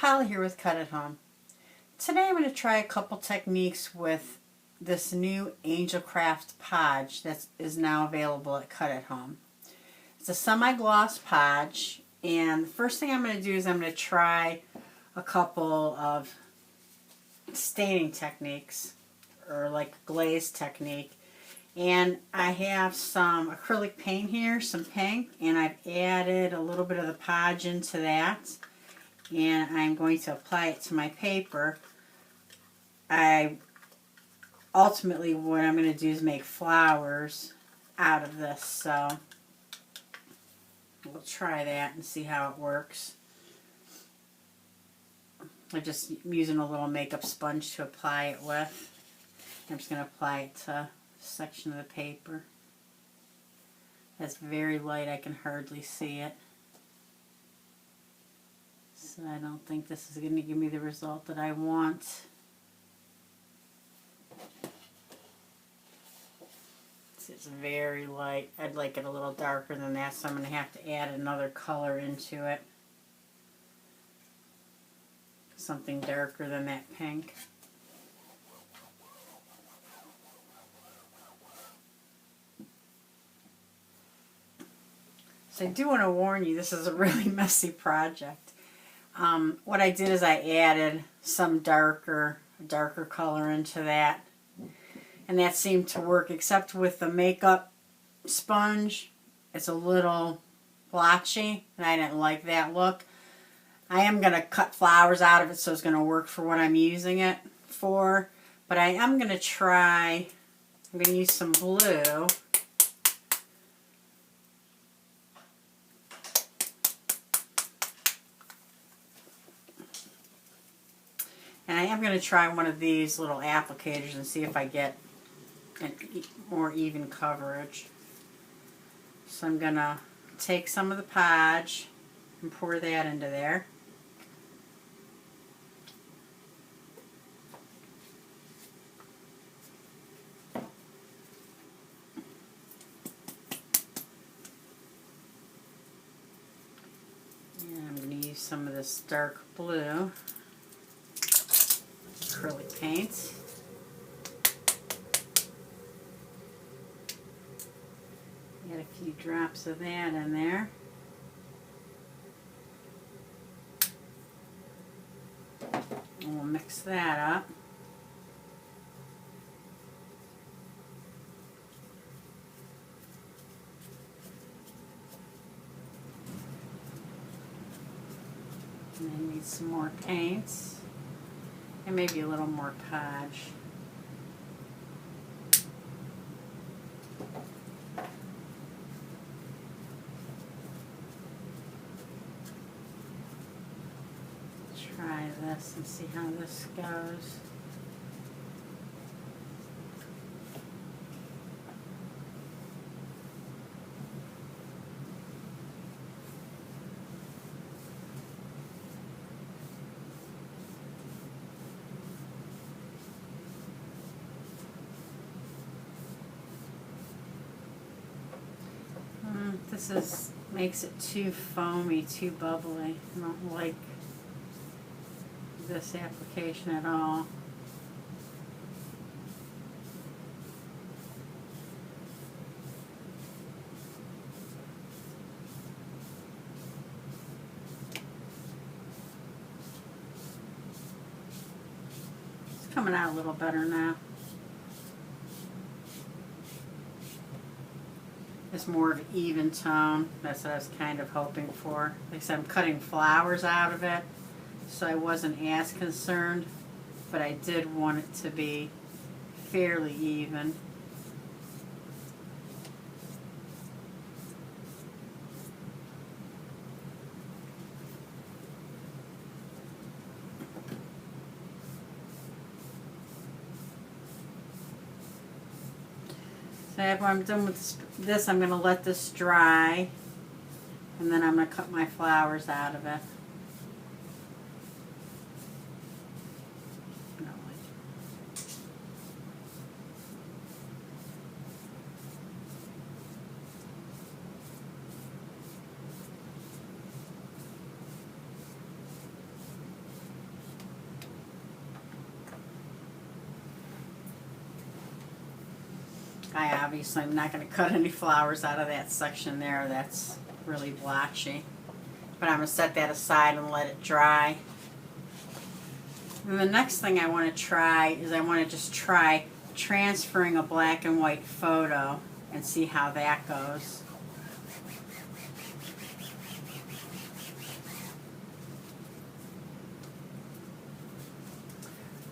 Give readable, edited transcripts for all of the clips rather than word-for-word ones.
Polly here with Cut at Home. Today I'm going to try a couple techniques with this new Angel Craft Podge that is now available at Cut at Home. It's a semi-gloss Podge, and the first thing I'm going to do is I'm going to try a couple of staining techniques, or like glaze technique. And I have some acrylic paint here, some pink, and I've added a little bit of the Podge into that. And I'm going to apply it to my paper. Ultimately what I'm going to do is make flowers out of this, so we'll try that and see how it works. I'm just using a little makeup sponge to apply it with. I'm just going to apply it to a section of the paper. It's very light, I can hardly see it. So I don't think this is going to give me the result that I want. It's very light. I'd like it a little darker than that, so I'm going to have to add another color into it. Something darker than that pink. So I do want to warn you, this is a really messy project. What I did is I added some darker color into that, and that seemed to work, except with the makeup sponge. It's a little blotchy, and I didn't like that look. I am going to cut flowers out of it, so it's going to work for what I'm using it for, but I am going to try, I'm going to use some blue. And I am going to try one of these little applicators and see if I get more even coverage. So I'm going to take some of the Podge and pour that into there. And I'm going to use some of this dark blue acrylic paint. Get a few drops of that in there. And we'll mix that up. And I need some more paints. And maybe a little more Podge. Try this and see how this goes. This makes it too foamy, too bubbly. I don't like this application at all. It's coming out a little better now. It's more of an even tone. That's what I was kind of hoping for. Like I said, I'm cutting flowers out of it, so I wasn't as concerned, but I did want it to be fairly even. So after I'm done with this, I'm going to let this dry, and then I'm going to cut my flowers out of it. I obviously am not going to cut any flowers out of that section there. That's really blotchy. But I'm going to set that aside and let it dry. And the next thing I want to try is I want to just try transferring a black and white photo and see how that goes.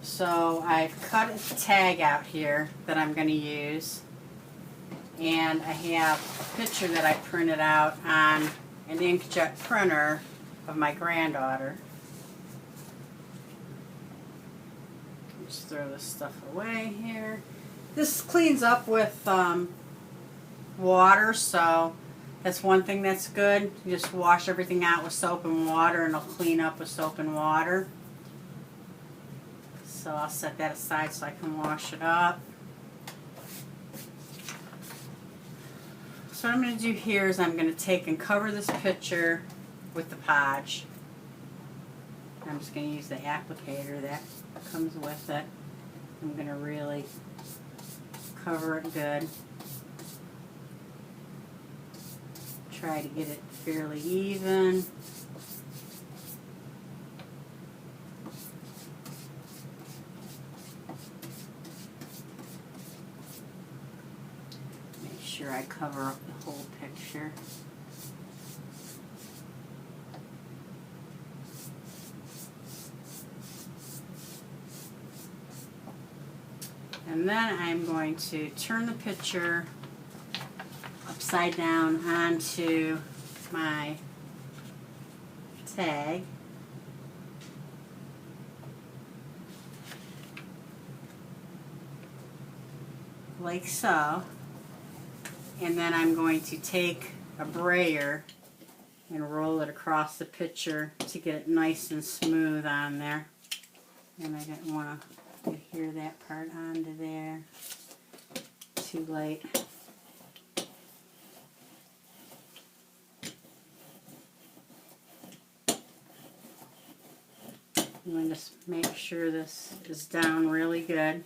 So I've cut a tag out here that I'm going to use, and I have a picture that I printed out on an inkjet printer of my granddaughter. Just throw this stuff away here. This cleans up with water, so that's one thing that's good. You just wash everything out with soap and water, and it'll clean up with soap and water. So I'll set that aside so I can wash it up. So what I'm going to do here is I'm going to take and cover this picture with the Podge. I'm just going to use the applicator that comes with it. I'm going to really cover it good. Try to get it fairly even. Make sure I cover up the whole picture. And then I'm going to turn the picture upside down onto my tag. Like so. And then I'm going to take a brayer and roll it across the picture to get it nice and smooth on there. And I didn't want to adhere that part onto there. Too late. I'm going to just make sure this is down really good.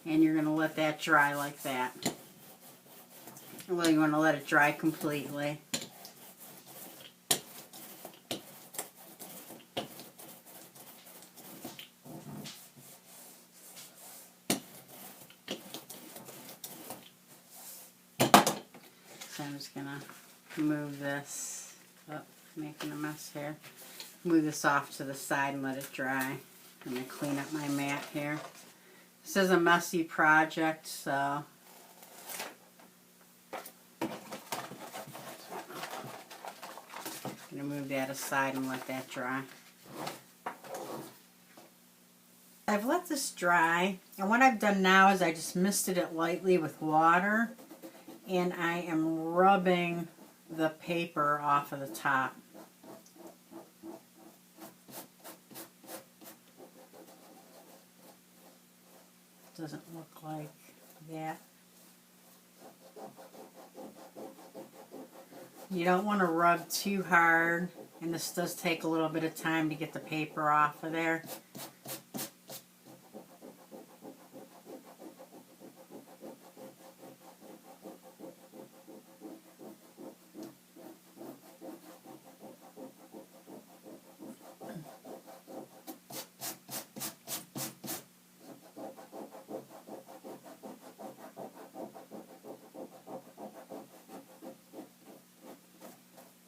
And you're going to let that dry like that. Well, you want to let it dry completely. So I'm just going to move this, making a mess here. Move this off to the side and let it dry. I'm going to clean up my mat here. This is a messy project, so I'm going to move that aside and let that dry. I've let this dry, and what I've done now is I just misted it lightly with water, and I am rubbing the paper off of the top. Doesn't look like that. You don't want to rub too hard, and this does take a little bit of time to get the paper off of there.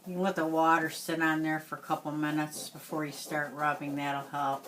You can let the water sit on there for a couple minutes before you start rubbing. That'll help.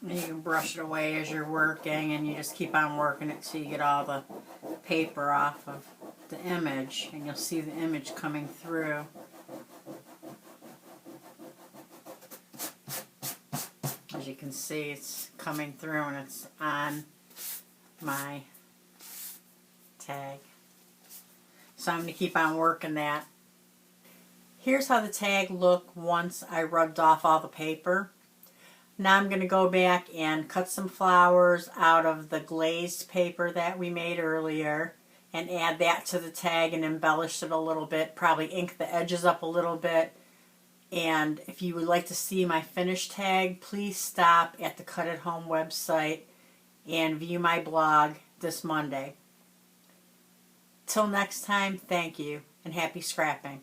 And you can brush it away as you're working, and you just keep on working it till you get all the paper off of the image, and you'll see the image coming through. As you can see, it's coming through and it's on my tag. So I'm going to keep on working that. Here's how the tag looked once I rubbed off all the paper. Now I'm going to go back and cut some flowers out of the glazed paper that we made earlier and add that to the tag and embellish it a little bit, probably ink the edges up a little bit. And if you would like to see my finished tag, please stop at the Cut at Home website and view my blog this Monday. Till next time, thank you and happy scrapping.